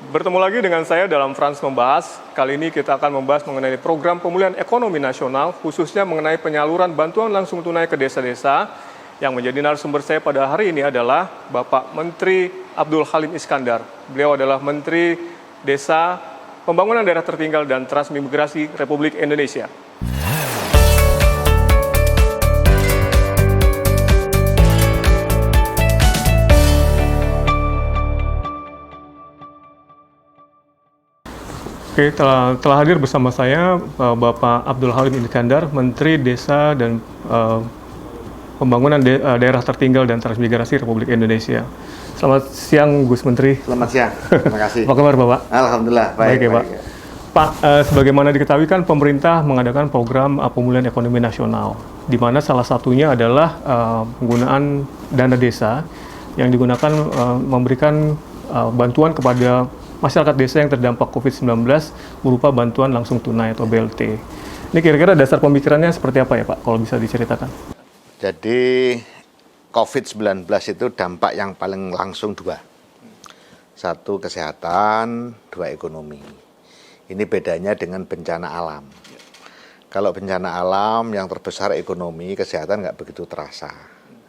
Bertemu lagi dengan saya dalam Frans Membahas. Kali ini kita akan membahas mengenai program pemulihan ekonomi nasional, khususnya mengenai penyaluran bantuan langsung tunai ke desa-desa. Yang menjadi narasumber saya pada hari ini adalah Bapak Menteri Abdul Halim Iskandar. Beliau adalah Menteri Desa, Pembangunan Daerah Tertinggal dan Transmigrasi Republik Indonesia. Oke, telah hadir bersama saya Bapak Abdul Halim Iskandar, Menteri Desa dan Pembangunan Daerah Tertinggal dan Transmigrasi Republik Indonesia. Selamat siang, Gus Menteri. Selamat siang, terima kasih. Apa kabar, Bapak? Alhamdulillah, baik ya, Pak. Pak, sebagaimana diketahui kan pemerintah mengadakan program pemulihan ekonomi nasional, di mana salah satunya adalah penggunaan dana desa yang digunakan memberikan bantuan kepada masyarakat desa yang terdampak COVID-19 berupa bantuan langsung tunai atau BLT. Ini kira-kira dasar pemikirannya seperti apa ya, Pak, kalau bisa diceritakan? Jadi COVID-19 itu dampak yang paling langsung dua. Satu kesehatan, dua ekonomi. Ini bedanya dengan bencana alam. Kalau bencana alam yang terbesar ekonomi, kesehatan nggak begitu terasa.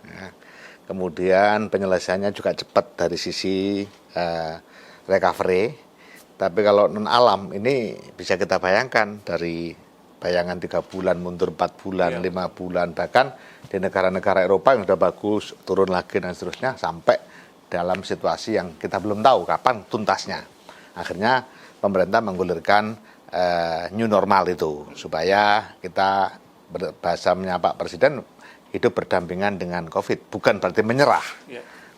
Ya. Kemudian penyelesaiannya juga cepat dari sisi recovery. Tapi kalau non alam ini bisa kita bayangkan dari bayangan 3 bulan, mundur 4 bulan, 5 bulan, bahkan di negara-negara Eropa yang sudah bagus, turun lagi dan seterusnya, sampai dalam situasi yang kita belum tahu kapan tuntasnya. Akhirnya pemerintah menggulirkan new normal itu, supaya kita, bahasanya Pak Presiden, hidup berdampingan dengan COVID. Bukan berarti menyerah,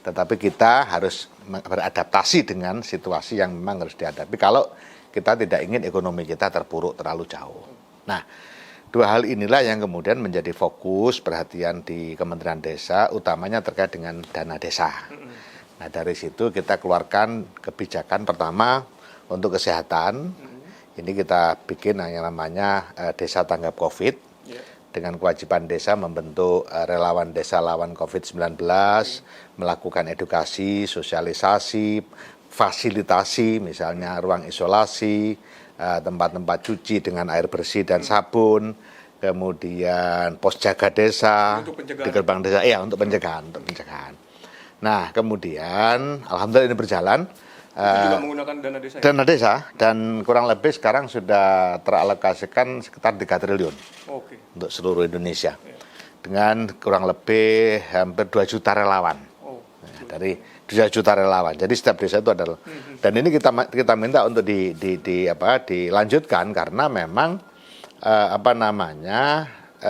tetapi kita harus beradaptasi dengan situasi yang memang harus dihadapi kalau kita tidak ingin ekonomi kita terpuruk terlalu jauh. Nah, dua hal inilah yang kemudian menjadi fokus perhatian di Kementerian Desa, utamanya terkait dengan dana desa. Nah, dari situ kita keluarkan kebijakan pertama untuk kesehatan. Ini kita bikin yang namanya Desa Tanggap COVID, dengan kewajiban desa membentuk relawan desa lawan COVID-19, melakukan edukasi, sosialisasi, fasilitasi, misalnya ruang isolasi, tempat-tempat cuci dengan air bersih dan sabun, kemudian pos jaga desa di gerbang desa, untuk pencegahan. Nah, kemudian alhamdulillah ini berjalan. Juga menggunakan dana desa. Dana desa, dan kurang lebih sekarang sudah teralokasikan sekitar 3 triliun untuk seluruh Indonesia, dengan kurang lebih hampir 2 juta relawan. Dari 2 juta relawan. Jadi setiap desa itu adalah, dan ini kita minta untuk dilanjutkan karena memang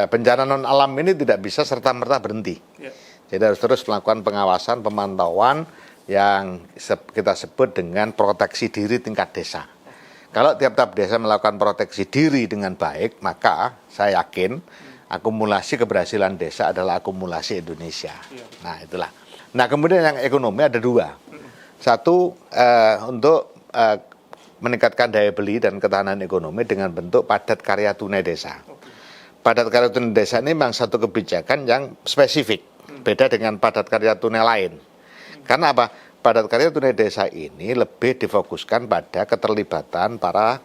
bencana non alam ini tidak bisa serta-merta berhenti. Jadi harus terus melakukan pengawasan, pemantauan yang kita sebut dengan proteksi diri tingkat desa. Kalau tiap-tiap desa melakukan proteksi diri dengan baik, maka saya yakin akumulasi keberhasilan desa adalah akumulasi Indonesia. Nah, itulah. Nah, kemudian yang ekonomi ada dua. Satu, untuk meningkatkan daya beli dan ketahanan ekonomi dengan bentuk padat karya tunai desa. Padat karya tunai desa ini memang satu kebijakan yang spesifik, beda dengan padat karya tunai lain. Karena apa? Padat karya tunai desa ini lebih difokuskan pada keterlibatan para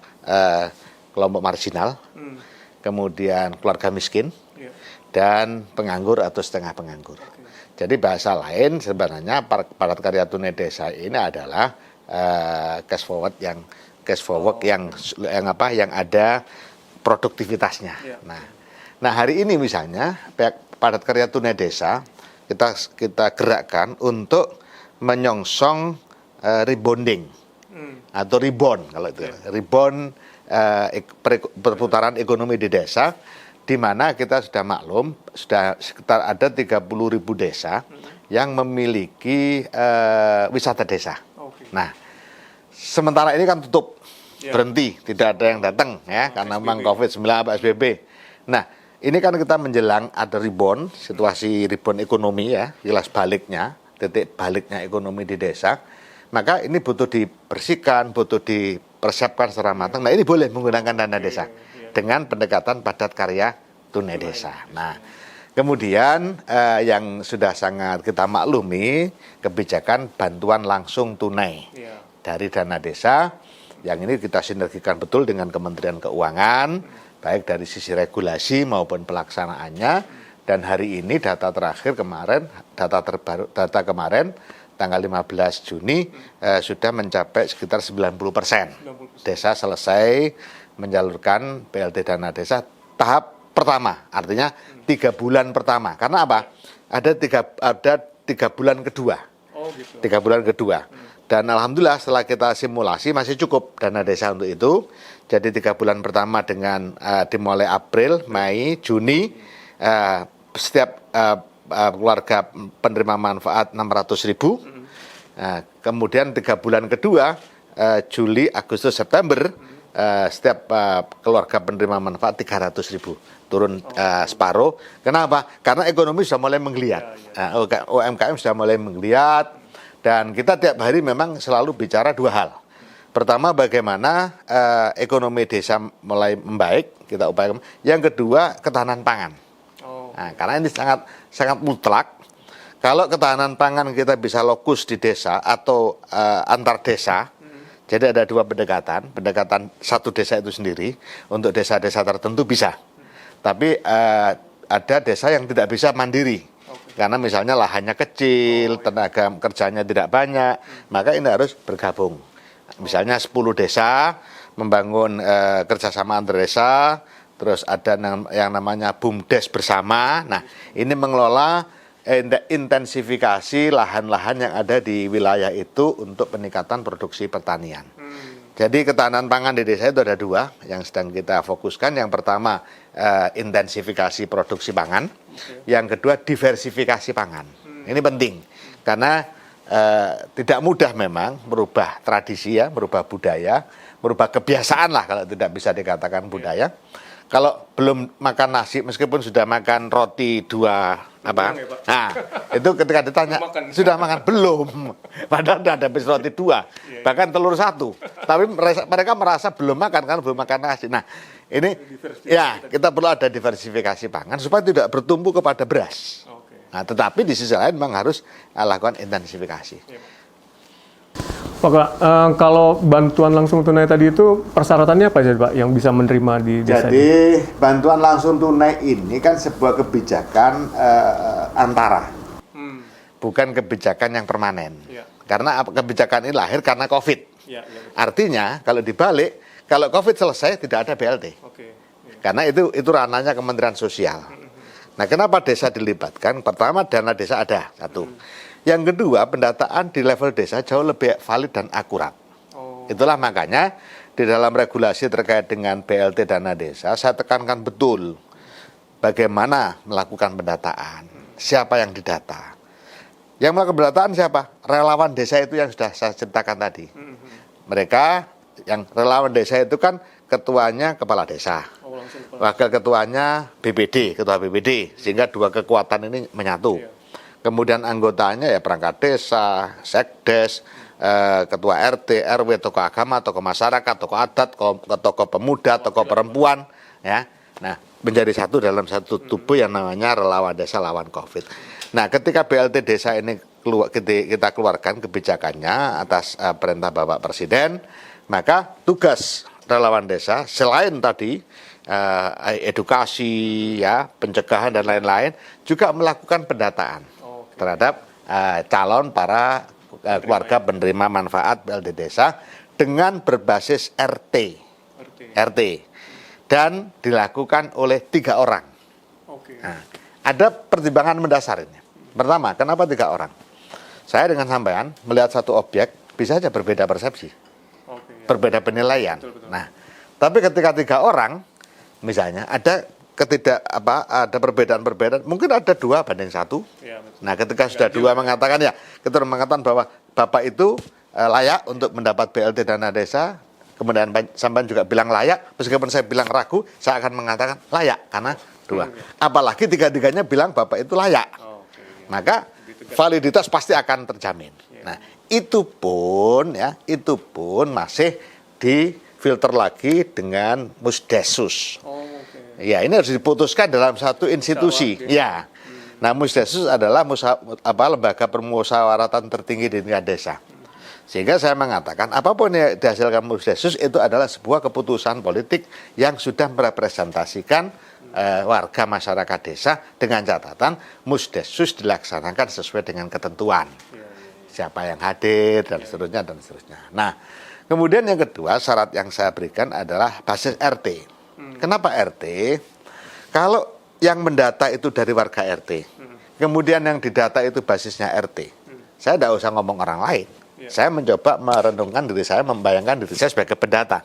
kelompok marginal, kemudian keluarga miskin, dan penganggur atau setengah penganggur. Jadi bahasa lain sebenarnya padat karya tunai desa ini adalah cash forward yang ada produktivitasnya. Nah, hari ini misalnya padat karya tunai desa kita gerakkan untuk menyongsong rebonding atau rebound, kalau itu rebound perputaran ekonomi di desa, di mana kita sudah maklum sudah sekitar ada 30.000 desa yang memiliki wisata desa. Nah, sementara ini kan tutup, berhenti, tidak ada yang datang karena memang COVID-19 PSBB. Nah, ini kan kita menjelang ada rebound, situasi rebound ekonomi jelas baliknya, titik baliknya ekonomi di desa, maka ini butuh dibersihkan, butuh dipersiapkan secara matang. Nah, ini boleh menggunakan dana desa dengan pendekatan padat karya tunai desa. Nah, kemudian yang sudah sangat kita maklumi, kebijakan bantuan langsung tunai dari dana desa, yang ini kita sinergikan betul dengan Kementerian Keuangan, baik dari sisi regulasi maupun pelaksanaannya. Dan hari ini data terakhir kemarin, data kemarin tanggal 15 Juni sudah mencapai sekitar 90%. Desa selesai menyalurkan BLT dana desa tahap pertama, artinya 3 bulan pertama. Karena apa? Ada tiga bulan kedua. 3 bulan kedua. Dan alhamdulillah setelah kita simulasi masih cukup dana desa untuk itu. Jadi 3 bulan pertama dengan dimulai April, Mei, Juni, setiap keluarga penerima manfaat 600.000. Kemudian 3 bulan kedua, Juli, Agustus, September, setiap keluarga penerima manfaat 300.000. Turun separuh. Kenapa? Karena ekonomi sudah mulai menggeliat. UMKM sudah mulai menggeliat. Dan kita tiap hari memang selalu bicara 2 hal. Pertama, bagaimana ekonomi desa mulai membaik, kita upayakan. Yang kedua, ketahanan pangan. Nah, karena ini sangat mutlak. Kalau ketahanan pangan kita bisa lokus di desa atau antar desa, jadi ada 2 pendekatan. Pendekatan satu desa itu sendiri, untuk desa-desa tertentu bisa. Tapi ada desa yang tidak bisa mandiri. Karena misalnya lahannya kecil, tenaga kerjanya tidak banyak, maka ini harus bergabung. Misalnya 10 desa membangun kerjasama antar desa, terus ada yang namanya BUMDes bersama. Nah, ini mengelola intensifikasi lahan-lahan yang ada di wilayah itu untuk peningkatan produksi pertanian. Jadi ketahanan pangan di desa itu ada 2 yang sedang kita fokuskan. Yang pertama intensifikasi produksi pangan, yang kedua diversifikasi pangan. Ini penting karena tidak mudah memang merubah tradisi ya, merubah budaya, merubah kebiasaan lah kalau tidak bisa dikatakan budaya. Kalau belum makan nasi meskipun sudah makan roti 2 apa? Nah, itu ketika ditanya sudah makan belum? Padahal sudah habis roti 2, bahkan telur 1. Tapi mereka merasa belum makan kan belum makan nasi. Nah, ini ya kita perlu ada diversifikasi pangan supaya tidak bertumpu kepada beras. Nah, tetapi di sisi lain memang harus lakukan intensifikasi. Pak, kalau bantuan langsung tunai tadi itu persyaratannya apa saja Pak yang bisa menerima di desa? Jadi bantuan langsung tunai ini kan sebuah kebijakan antara, bukan kebijakan yang permanen. Karena kebijakan ini lahir karena COVID. Artinya kalau dibalik, kalau COVID selesai tidak ada BLT. Karena itu ranahnya Kementerian Sosial. Nah, kenapa desa dilibatkan? Pertama, dana desa ada, 1. Yang kedua, pendataan di level desa jauh lebih valid dan akurat. Itulah makanya di dalam regulasi terkait dengan BLT dana desa, saya tekankan betul bagaimana melakukan pendataan, siapa yang didata. Yang melakukan pendataan siapa? Relawan desa itu yang sudah saya ceritakan tadi. Mereka yang relawan desa itu kan ketuanya kepala desa, wakil ketuanya BPD, ketua BPD, sehingga 2 kekuatan ini menyatu. Kemudian anggotanya ya perangkat desa, sekdes, ketua RT, RW, tokoh agama, tokoh masyarakat, tokoh adat, tokoh pemuda, tokoh perempuan, ya. Nah, menjadi satu dalam satu tubuh yang namanya relawan desa lawan COVID. Nah, ketika BLT desa ini kita keluarkan kebijakannya atas perintah Bapak Presiden, maka tugas relawan desa selain tadi edukasi, ya, pencegahan dan lain-lain, juga melakukan pendataan terhadap calon para keluarga penerima manfaat BLT desa dengan berbasis RT, dan dilakukan oleh 3 orang. Nah, ada pertimbangan mendasar ini. Pertama, kenapa 3 orang? Saya dengan sampean melihat satu objek bisa saja berbeda persepsi, berbeda penilaian. Nah, tapi ketika 3 orang, misalnya ada ada perbedaan-perbedaan, mungkin ada 2 banding 1. Nah, ketika sudah 2 mengatakan ya, kita mengatakan bahwa Bapak itu layak untuk mendapat BLT dana desa, kemudian sampean juga bilang layak, meskipun saya bilang ragu, saya akan mengatakan layak karena 2. Apalagi 3-tiganya bilang Bapak itu layak. Maka validitas pasti akan terjamin. Nah, itu pun masih difilter lagi dengan Musdesus. Ya, ini harus diputuskan dalam satu institusi. Ya. Nah, Musdesus adalah lembaga permusyawaratan tertinggi di tingkat desa. Sehingga saya mengatakan apapun yang dihasilkan Musdesus itu adalah sebuah keputusan politik yang sudah merepresentasikan warga masyarakat desa dengan catatan Musdesus dilaksanakan sesuai dengan ketentuan. Siapa yang hadir dan seterusnya dan seterusnya. Nah, kemudian yang kedua syarat yang saya berikan adalah basis RT. Kenapa RT? Kalau yang mendata itu dari warga RT, kemudian yang didata itu basisnya RT, saya tidak usah ngomong orang lain. Saya mencoba merenungkan diri saya, membayangkan diri saya sebagai pendata.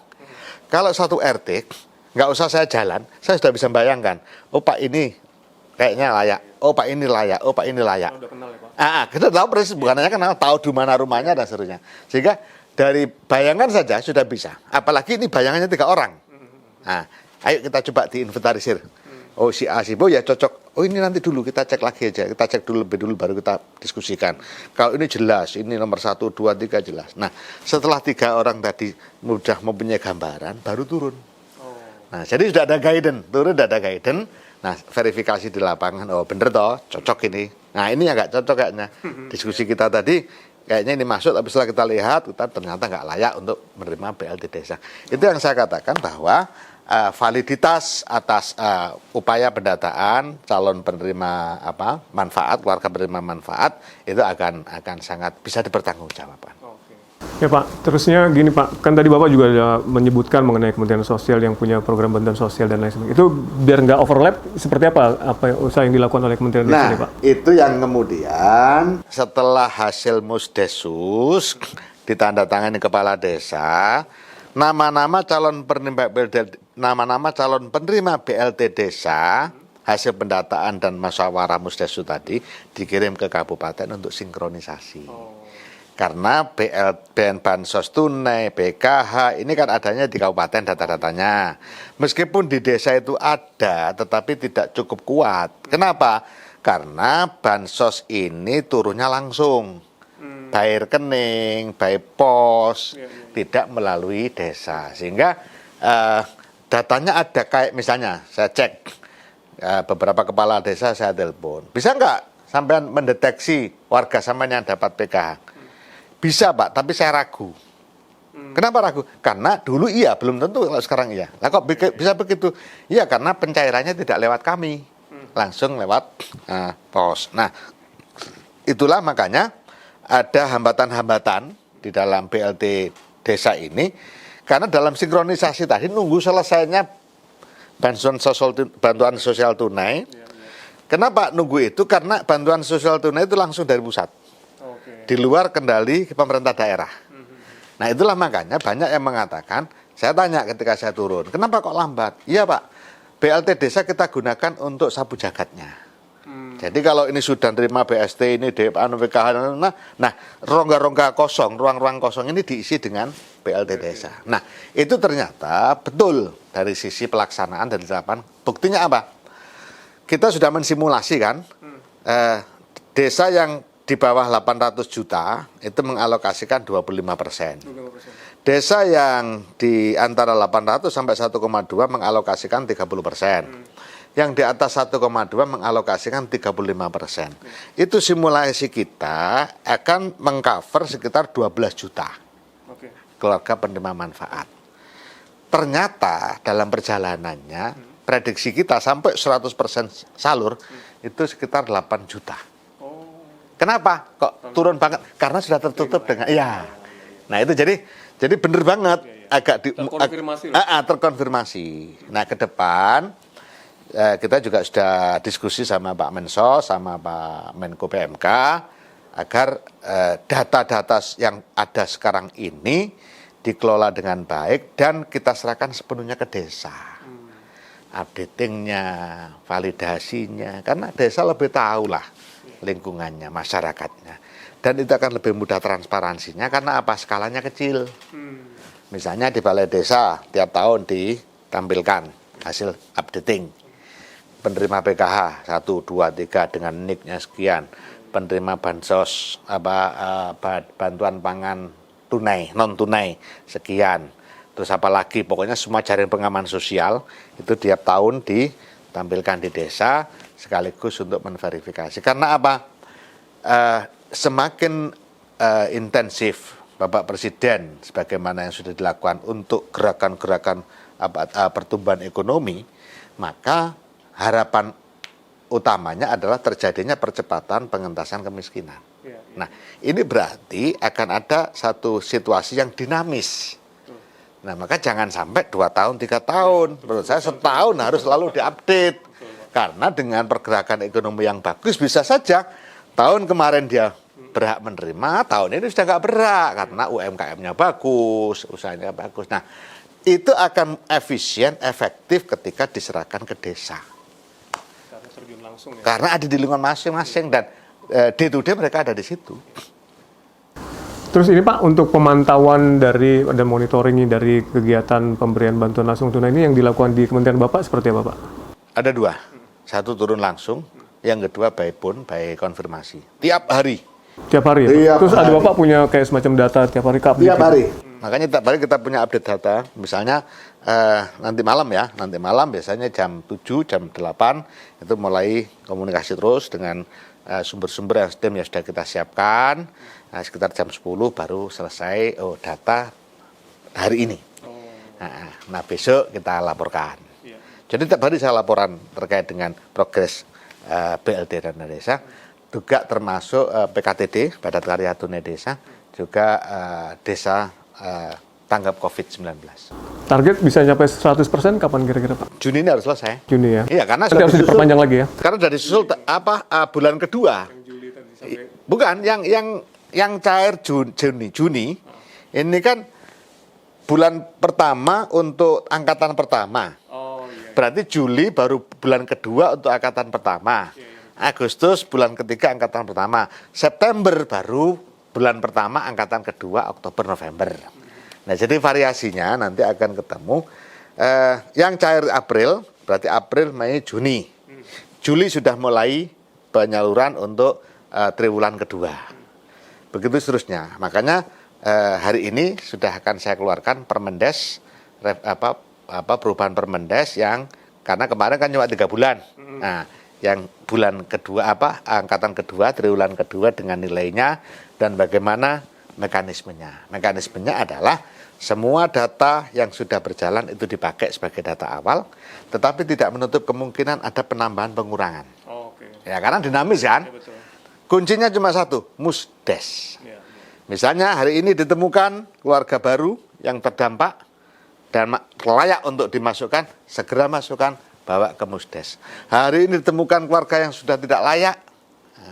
Kalau satu RT, nggak usah saya jalan, saya sudah bisa membayangkan. Oh Pak ini kayaknya layak. Oh Pak ini layak. Oh Pak ini layak. Udah kenal ya Pak? Kita tahu persis, bukan hanya kenal, tahu di mana rumahnya dan seterusnya. Sehingga dari bayangan saja sudah bisa. Apalagi ini bayangannya 3 orang. Nah, ayo kita coba diinventarisir. Oh si A si B ya cocok. Oh ini nanti dulu kita cek lagi aja. Kita cek dulu lebih dulu baru kita diskusikan. Kalau ini jelas, ini nomor 1, 2, 3 jelas. Nah setelah 3 orang tadi mudah mempunyai gambaran, baru turun. Nah jadi sudah ada guidance, turun sudah ada guidance. Nah verifikasi di lapangan, oh bener toh, cocok ini. Nah ini yang nggak cocok kayaknya. Diskusi kita tadi kayaknya ini masuk, tapi setelah kita lihat kita ternyata nggak layak untuk menerima BLT desa. Itu yang saya katakan bahwa validitas atas upaya pendataan calon penerima manfaat, keluarga penerima manfaat itu akan sangat bisa dipertanggungjawabkan. Ya Pak, terusnya gini Pak, kan tadi Bapak juga ada menyebutkan mengenai Kementerian Sosial yang punya program bantuan sosial dan lain sebagainya. Itu biar nggak overlap, seperti apa usaha yang dilakukan oleh Kementerian Desa ini Pak? Itu yang kemudian setelah hasil Musdesus ditandatangani kepala desa, nama-nama calon penerima BLT desa hasil pendataan dan musyawarah Musdesus tadi dikirim ke kabupaten untuk sinkronisasi. Karena BN Bansos Tunai, BKH ini kan adanya di kabupaten data-datanya. Meskipun di desa itu ada, tetapi tidak cukup kuat. Kenapa? Karena Bansos ini turunnya langsung. By rekening, by pos, tidak melalui desa. Sehingga datanya ada kayak misalnya, saya cek beberapa kepala desa saya telepon. Bisa nggak sampean mendeteksi warga sampean yang dapat PKH? Bisa Pak, tapi saya ragu. Kenapa ragu? Karena dulu iya, belum tentu kalau sekarang iya. Lah kok bisa begitu? Iya, karena pencairannya tidak lewat kami, langsung lewat pos. Nah, itulah makanya ada hambatan-hambatan di dalam BLT desa ini, karena dalam sinkronisasi tadi nunggu selesainya bantuan sosial tunai. Kenapa nunggu itu? Karena bantuan sosial tunai itu langsung dari pusat. Di luar kendali pemerintah daerah. Nah itulah makanya banyak yang mengatakan, saya tanya ketika saya turun, kenapa kok lambat? Iya Pak, BLT desa kita gunakan untuk sabu jagatnya. Jadi kalau ini sudah terima BST, ini PKH, nah rongga-rongga kosong, ruang-ruang kosong ini diisi dengan BLT desa. Nah itu ternyata betul dari sisi pelaksanaan dan lapangan. Buktinya apa? Kita sudah mensimulasi kan, desa yang di bawah 800 juta itu mengalokasikan 25%. Desa yang di antara 800 sampai 1,2 mengalokasikan 30%. Yang di atas 1,2 mengalokasikan 35%. Itu simulasi kita akan mengcover sekitar 12 juta keluarga penerima manfaat. Ternyata dalam perjalanannya prediksi kita sampai 100% salur itu sekitar 8 juta. Kenapa kok turun banget? Karena sudah tertutup dengan Nah itu jadi benar banget agak terkonfirmasi. Nah ke depan kita juga sudah diskusi sama Pak Mensos sama Pak Menko PMK agar data-data yang ada sekarang ini dikelola dengan baik dan kita serahkan sepenuhnya ke desa. Updatingnya, validasinya, karena desa lebih tahu lah lingkungannya, masyarakatnya, dan itu akan lebih mudah transparansinya karena apa? Skalanya kecil. Misalnya di balai desa tiap tahun ditampilkan hasil updating penerima PKH 1, 2, 3 dengan NIK-nya sekian, penerima bansos bantuan pangan tunai, non tunai sekian, terus apalagi pokoknya semua jaring pengaman sosial itu tiap tahun ditampilkan di desa sekaligus untuk menverifikasi. Karena apa? Semakin intensif Bapak Presiden sebagaimana yang sudah dilakukan untuk gerakan-gerakan pertumbuhan ekonomi, maka harapan utamanya adalah terjadinya percepatan pengentasan kemiskinan. Nah, ini berarti akan ada satu situasi yang dinamis. Nah, maka jangan sampai 2 tahun, 3 tahun. Menurut saya setahun harus selalu diupdate. Karena dengan pergerakan ekonomi yang bagus, bisa saja tahun kemarin dia berhak menerima, tahun ini sudah nggak berhak. Karena UMKM-nya bagus, usahanya bagus. Nah, itu akan efisien, efektif ketika diserahkan ke desa. Karena ada di lingkungan masing-masing dan day to day mereka ada di situ. Terus ini Pak, untuk pemantauan dari dan monitoring dari kegiatan pemberian bantuan langsung tunai ini yang dilakukan di Kementerian Bapak seperti apa Pak? Ada 2, satu turun langsung, yang kedua by phone, by konfirmasi. Tiap hari. Tiap hari ya? Terus ada Bapak punya kayak semacam data tiap hari? Tiap hari. Makanya tiap hari kita punya update data, misalnya nanti malam biasanya jam 7, jam 8, itu mulai komunikasi terus dengan sumber-sumber yang sudah kita siapkan. Sekitar jam 10 baru selesai data hari ini. Nah, besok kita laporkan. Jadi tiap hari saya laporan terkait dengan progres BLT Dana Desa, juga termasuk PKTD, Padat Karya Tunai Desa, juga desa tanggap COVID-19. Target bisa sampai 100% kapan kira-kira Pak? Juni ini harus selesai. Juni ya? Iya, karena sudah harus diperpanjang lagi ya? Karena sudah disusul bulan kedua. Bukan, yang cair Juni, ini kan bulan pertama untuk angkatan pertama. Berarti Juli baru bulan kedua untuk angkatan pertama. Agustus bulan ketiga angkatan pertama. September baru bulan pertama angkatan kedua, Oktober, November. Nah, jadi variasinya nanti akan ketemu. Yang cair April, berarti April, Mei, Juni. Juli sudah mulai penyaluran untuk triwulan kedua. Begitu seterusnya. Makanya hari ini sudah akan saya keluarkan Permendes, perubahan Permendes yang, karena kemarin kan cuma 3 bulan. Nah, yang bulan kedua angkatan kedua, triwulan kedua dengan nilainya dan bagaimana mekanismenya. Mekanismenya adalah semua data yang sudah berjalan itu dipakai sebagai data awal, tetapi tidak menutup kemungkinan ada penambahan pengurangan. Ya, karena dinamis kan. Kuncinya cuma satu, Musdes. Misalnya hari ini ditemukan keluarga baru yang terdampak dan layak untuk dimasukkan, segera masukkan, bawa ke Musdes. Hari ini ditemukan keluarga yang sudah tidak layak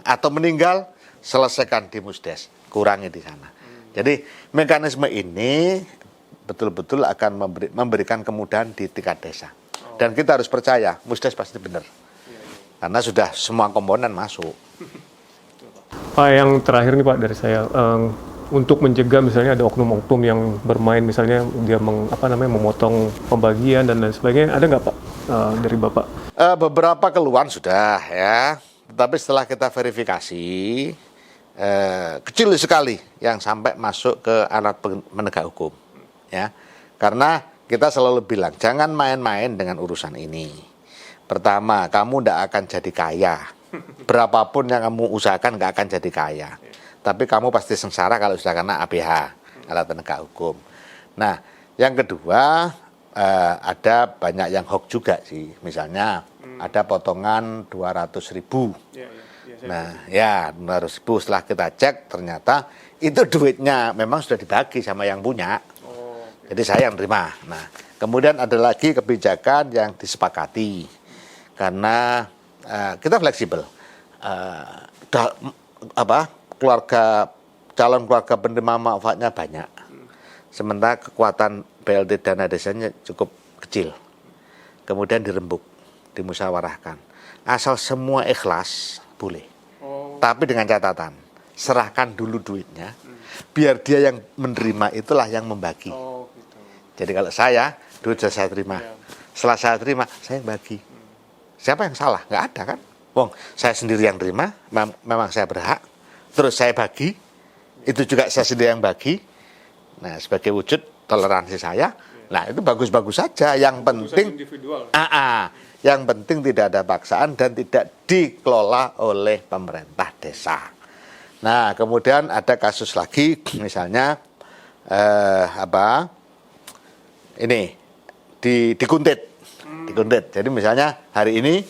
atau meninggal, selesaikan di Musdes, kurangi di sana. Jadi mekanisme ini betul-betul akan memberikan kemudahan di tingkat desa. Dan kita harus percaya, Musdes pasti benar. Karena sudah semua komponen masuk. Pak, yang terakhir nih Pak dari saya, untuk mencegah misalnya ada oknum-oknum yang bermain, misalnya dia memotong pembagian dan lain sebagainya, ada nggak Pak dari Bapak? Beberapa keluhan sudah ya, tetapi setelah kita verifikasi, kecil sekali yang sampai masuk ke alat penegak hukum. Ya, karena kita selalu bilang jangan main-main dengan urusan ini. Pertama, kamu tidak akan jadi kaya. Berapapun yang kamu usahakan nggak akan jadi kaya. Tapi kamu pasti sengsara kalau sudah kena APH, alat penegak hukum. Nah, yang kedua, ada banyak yang hoax juga sih. Misalnya ada potongan 200.000. Nah, ya 200.000 setelah kita cek ternyata itu duitnya memang sudah dibagi sama yang punya. Jadi saya yang terima. Nah, kemudian ada lagi kebijakan yang disepakati. Karena kita fleksibel. Calon keluarga penerima manfaatnya banyak. Sementara kekuatan BLT dana desanya cukup kecil. Kemudian dirembuk, dimusyawarahkan. Asal semua ikhlas, boleh. Tapi dengan catatan, serahkan dulu duitnya, biar dia yang menerima itulah yang membagi. Jadi kalau saya, duit sudah saya terima. Setelah saya terima, saya bagi. Siapa yang salah? Nggak ada kan? Wong, saya sendiri yang terima, memang saya berhak. Terus saya bagi, itu juga saya sendiri yang bagi. Nah, sebagai wujud toleransi saya, nah itu bagus-bagus saja. Yang penting, yang penting tidak ada paksaan dan tidak dikelola oleh pemerintah desa. Nah, kemudian ada kasus lagi, misalnya ini dikuntit. Jadi misalnya hari ini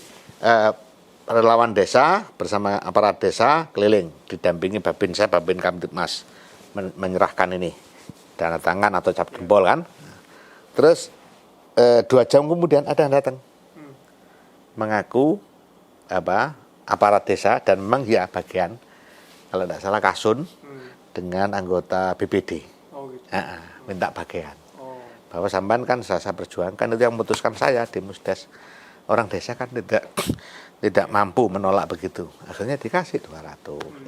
relawan desa bersama aparat desa keliling didampingi Babin Kamtibmas menyerahkan ini tanda tangan atau cap jempol kan. Terus 2 jam kemudian ada yang datang mengaku aparat desa dan memang ya bagian kalau tidak salah Kasun dengan anggota BPD. Minta bagian. Bahwa sampean kan saya perjuangkan, itu yang memutuskan saya di Musdes. Orang desa kan tidak mampu menolak begitu. Akhirnya dikasih 300.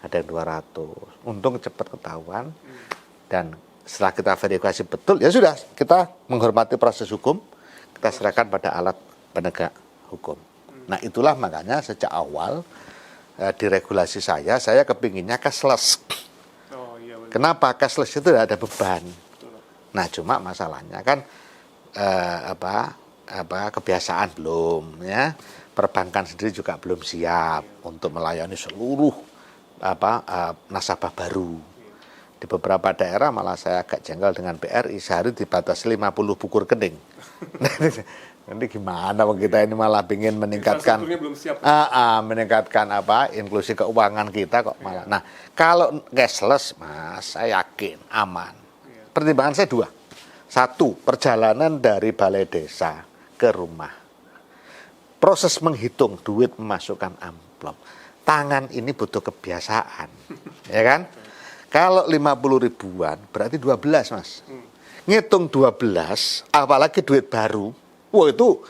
Ada yang 200. Untung cepat ketahuan. Dan setelah kita verifikasi betul, ya sudah, kita menghormati proses hukum, kita serahkan pada alat penegak hukum. Nah, itulah makanya sejak awal di regulasi saya kepinginnya cashless. Kenapa? Cashless itu tidak ada beban. Nah, cuma masalahnya kan kebiasaan belum, ya. Perbankan sendiri juga belum siap untuk melayani seluruh nasabah baru. Di beberapa daerah malah saya agak jengkel dengan BRI, sehari dibatasi 50 buku rekening. Nanti gimana kita ini malah ingin meningkatkan meningkatkan inklusi keuangan kita kok malah. Nah, kalau cashless Mas, saya yakin aman. Pertimbangan saya 2. 1, perjalanan dari balai desa ke rumah. Proses menghitung duit memasukkan amplop. Tangan ini butuh kebiasaan. Ya kan? Kalau 50 ribuan berarti 12, Mas. Ngitung 12, apalagi duit baru. Wah, itu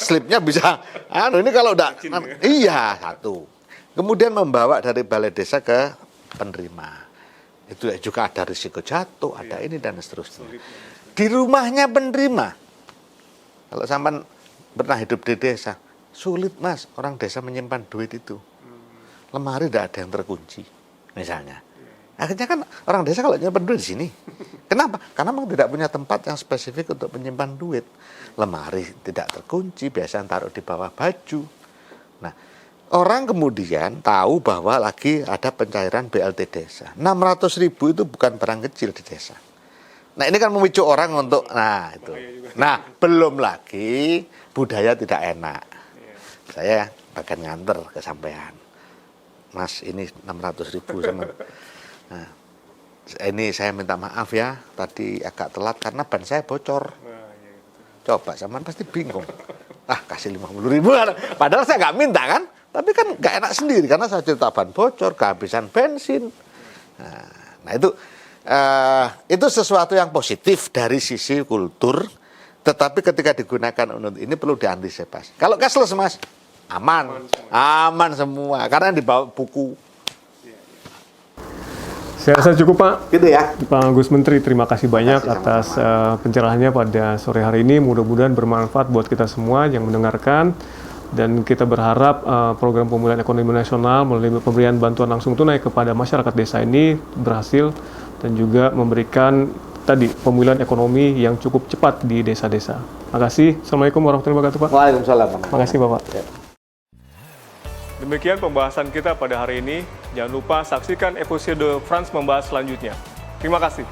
slipnya bisa ini kalau enggak iya 1. Kemudian membawa dari balai desa ke penerima. Itu juga ada risiko jatuh, ada ini dan seterusnya. Di rumahnya penerima. Kalau sampean pernah hidup di desa, sulit Mas orang desa menyimpan duit itu. Lemari tidak ada yang terkunci misalnya. Akhirnya kan orang desa kalau nyimpan duit di sini. Kenapa? Karena memang tidak punya tempat yang spesifik untuk menyimpan duit. Lemari tidak terkunci, biasanya taruh di bawah baju. Nah, orang kemudian tahu bahwa lagi ada pencairan BLT desa. 600.000 itu bukan barang kecil di desa. Nah, ini kan memicu orang untuk, itu. Nah, belum lagi budaya tidak enak. Saya bagian nganter ke sampean. Mas, ini 600.000 sama. Nah, ini saya minta maaf ya, tadi agak telat karena ban saya bocor. Coba sampean pasti bingung. Kasih 50.000. Padahal saya nggak minta kan, tapi kan nggak enak sendiri karena saya cerita ban bocor, kehabisan bensin. Nah itu sesuatu yang positif dari sisi kultur, tetapi ketika digunakan untuk ini perlu diantisipasi. Kalau cashless Mas, aman semua karena yang dibawa buku. Saya rasa cukup Pak. Gitu ya. Pak Gus Menteri, terima kasih banyak atas pencerahannya pada sore hari ini. Mudah-mudahan bermanfaat buat kita semua yang mendengarkan. Dan kita berharap program pemulihan ekonomi nasional melalui pemberian bantuan langsung tunai kepada masyarakat desa ini berhasil dan juga memberikan pemulihan ekonomi yang cukup cepat di desa-desa. Terima kasih. Assalamualaikum warahmatullahi wabarakatuh Pak. Waalaikumsalam. Terima kasih Bapak. Demikian pembahasan kita pada hari ini. Jangan lupa saksikan episode France Membahas selanjutnya. Terima kasih.